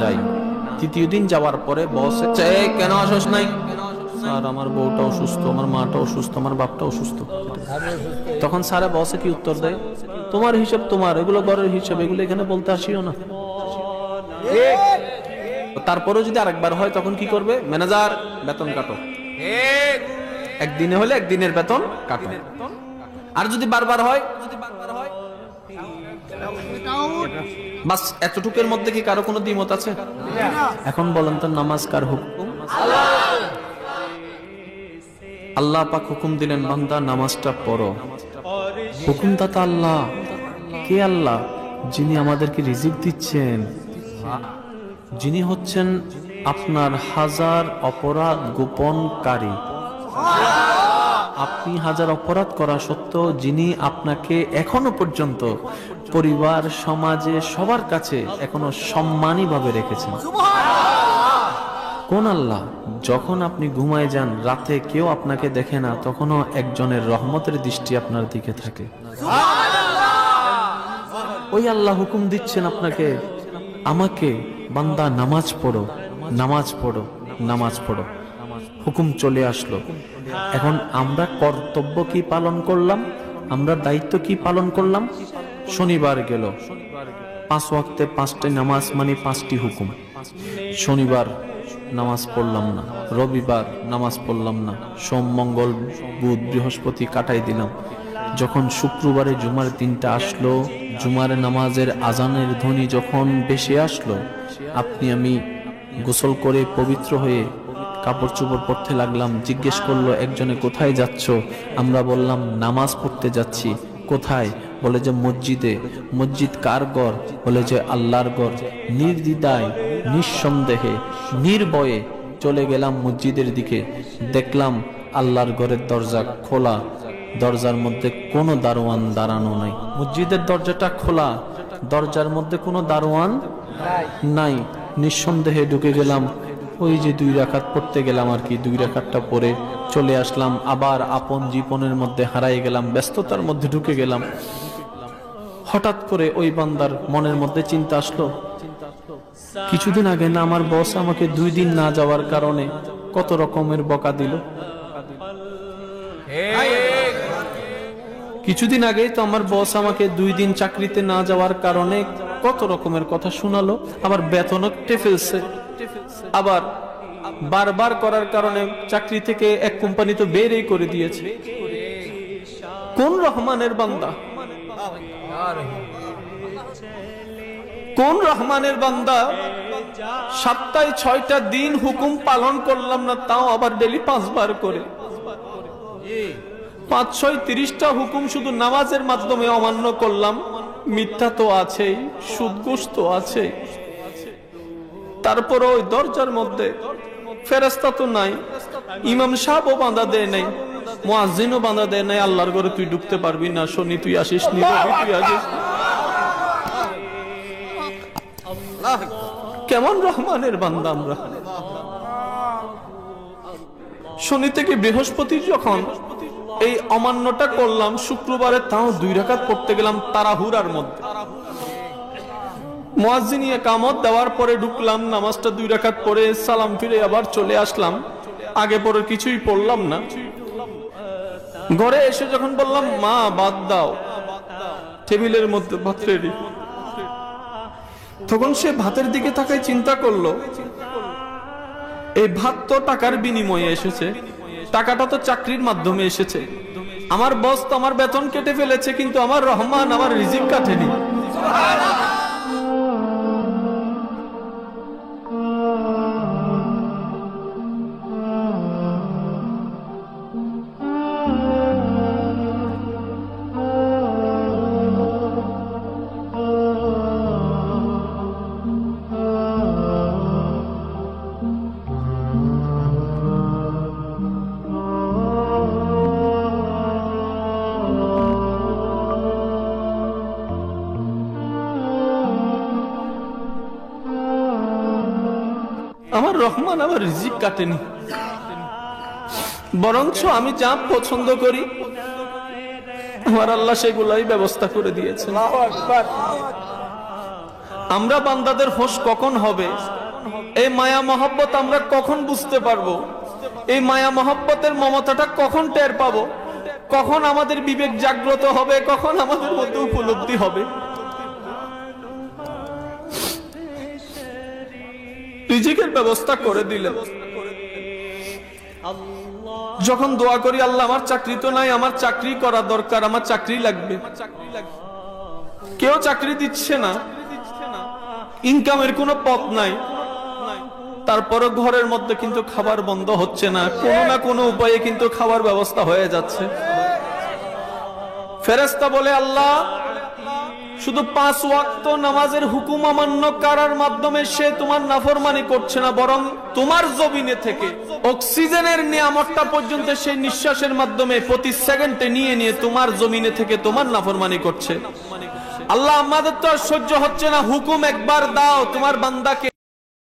যাই, তৃতীয় দিন যাওয়ার পরে বস কেন আসস নাই? স্যার আমার বউটা অসুস্থ, আমার মাটা অসুস্থ, আমার বাপটা অসুস্থ। তখন স্যারে বসে কি উত্তর দেয়? তোমার হিসাব তোমার, এগুলো ঘরের হিসাব, এগুলো এখানে বলতে আসিও না। তারপরেও যদি আরেকবার হয় তখন কি করবে? ম্যানেজার বেতন কাটো, একদিনে হলে একদিনের বেতন কাটো। আর যদি বারবার হয়, বাস এতটুকুর মধ্যে কি কারো কোনো দ্বিমত আছে? এখন বলেন তো, নামাজ কার হুকুম? আল্লাহ পাক হুকুম দিলেন, বান্দা নামাজটা পড়ো। হুকুমদাতা আল্লাহ। কে আল্লাহ? যিনি আমাদেরকে রিজিক দিচ্ছেন, যিনি হচ্ছেন আপনার হাজার অপরাধ গোপনকারী। আপনি হাজার অপরাধ করা সত্ত্বেও যিনি আপনাকে এখনো পর্যন্ত পরিবার, সমাজে, সবার কাছে এখনো সম্মানী ভাবে রেখেছেন। কোন আল্লাহ? যখন আপনি ঘুমায় যান, রাতে কেউ আপনাকে দেখে না, তখনও একজনের রহমতের দৃষ্টি আপনার দিকে থাকে। ওই আল্লাহ হুকুম দিচ্ছেন আপনাকে, আমাকে, বান্দা নামাজ পড়ো, নামাজ পড়ো, নামাজ পড়ো। হুকুম চলে আসলো। এখন আমরা কর্তব্য কি পালন করলাম? আমরা দায়িত্ব কি পালন করলাম? শনিবার গেল, 5 ওয়াক্তে 5টি নামাজ, মানে 5টি হুকুম। শনিবার নামাজ পড়লাম না, রবিবার নামাজ পড়লাম না, সোম, মঙ্গল, বুধ, বৃহস্পতি কাটাই দিলাম। যখন শুক্রবারে জুমার দিনটা আসলো, জুমার নামাজের আজানের ধ্বনি যখন ভেসে আসলো, আপনি আমি গোসল করে পবিত্র হয়ে কাপড় চোপড় পরতে লাগলাম। জিজ্ঞেস করলো একজনে, কোথায় যাচ্ছ? আমরা বললাম নামাজ পড়তে যাচ্ছি। কোথায়? বলে যে মসজিদে। মসজিদ কার ঘর? বলে যে আল্লাহর ঘর। নির্দ্বিধায়, নিঃসন্দেহে, নির্ভয়ে চলে গেলাম মসজিদের দিকে। দেখলাম আল্লাহর ঘরের দরজা খোলা, দরজার মধ্যে কোনো দারোয়ান দাঁড়ানো নাই। মসজিদের দরজাটা খোলা, দরজার মধ্যে কোনো দারোয়ান নাই। নিঃসন্দেহে ঢুকে গেলাম। ওই যে 2 রাকাত পড়তে গেলাম আর কি, 2 রাকাতটা পরে চলে আসলাম। আবার আপন জীবনের মধ্যে হারাই গেলাম, ব্যস্ততার মধ্যে ঢুকে গেলাম। হঠাৎ করে ওই বান্দার মনের মধ্যে চিন্তা আসলো, কিছুদিন আগে না আমার বস আমাকে 2 দিন না যাওয়ার কারণে কত রকমের বকা দিল। কিছুদিন আগেই তো আমার বস আমাকে 2 দিন চাকরিতে না যাওয়ার কারণে কত রকমের কথা শোনালো, আবার বেতনও কেটে ফেলছে। আবার বারবার করার কারণে চাকরি থেকে এক কোম্পানি তো বেরই করে দিয়েছে। কোন রহমানের বান্দা? কোন রহমানের বান্দা? সপ্তাহে 6টা দিন হুকুম পালন করলাম না, তাও আবার ডেলি 5 বার করে। 5-6-30টা হুকুম শুধু নামাজের মাধ্যমে অমান্য করলাম। মিথ্যা তো আছেই, সুদঘুষ তো আছে। তারপরে ওই দরজার মধ্যে ফেরেশতা তো নাই, ইমাম সাহেবও বাঁধা দেয় নাই, মুয়াজ্জিনও বাঁধা দেয় নাই, আল্লাহর ঘরে তুই ঢুকতে পারবি না, শনি তুই আসিস নি, তুই আসিস। কেমন রহমানের বান্দা আমরা! শনি থেকে বৃহস্পতি যখন এই অমান্যটা করলাম, শুক্রবারে তাও 2 রাকাত পড়তে গেলাম তাড়াহুড়ার মধ্যে। মুয়াজ্জিন ইকামত দেওয়ার পরে ঢুকলাম, নামাজটা 2 রাকাত পড়ে সালাম ফিরে আবার চলে আসলাম। আগে পরে কিছুই পড়লাম না। ঘরে এসে যখন বললাম মা ভাত দাও, টেবিলের মধ্যে ভাত রেডি, তখন সে ভাতের দিকে তাকায় চিন্তা করলো, এই ভাত তো টাকার বিনিময়ে এসেছে, টাকাটা তো চাকরির মাধ্যমে এসেছে। আমার বস তো আমার বেতন কেটে ফেলেছে, কিন্তু আমার রহমান আমার রিজিক কাটেনি। আমার রহমান আমার রিজিক কাটেনি, বরঞ্চ আমি যা পছন্দ করি আমার আল্লাহ সেগুলাই ব্যবস্থা করে দিয়েছে। আমরা বান্দাদের হোশ কখন হবে? এই মায়া মহব্বত আমরা কখন বুঝতে পারবো? এই মায়া মহব্বতের মমতাটা কখন টের পাবো? কখন আমাদের বিবেক জাগ্রত হবে? কখন আমাদের মধ্যে উপলব্ধি হবে? রিজিকের ব্যবস্থা করে দিলেন। যখন দোয়া করি, আল্লাহ আমার চাকরি তো নাই, আমার চাকরি করা দরকার, আমার চাকরি লাগবে, কেউ চাকরি দিচ্ছে না, ইনকামের কোনো পথ নাই, তারপরে ঘরের মধ্যে কিন্তু খাবার বন্ধ হচ্ছে না, কোনো না কোনো উপায়ে কিন্তু খাবার ব্যবস্থা হয়ে যাচ্ছে। ফেরেশতা বলে, আল্লাহ শুধু 5 ওয়াক্ত নামাজের হুকুম অমান্য করার মাধ্যমে সে তোমার নাফরমানি করছে না, বরং তোমার জমিনে থেকে অক্সিজেনের নিয়ামতটা পর্যন্ত সেই নিঃশ্বাসের মাধ্যমে প্রতি সেকেন্ডে নিয়ে নিয়ে তোমার জমিনে থেকে তোমার নাফরমানি করছে। আল্লাহ আমাদের তো আর সহ্য হচ্ছে না, হুকুম একবার দাও তোমার বান্দাকে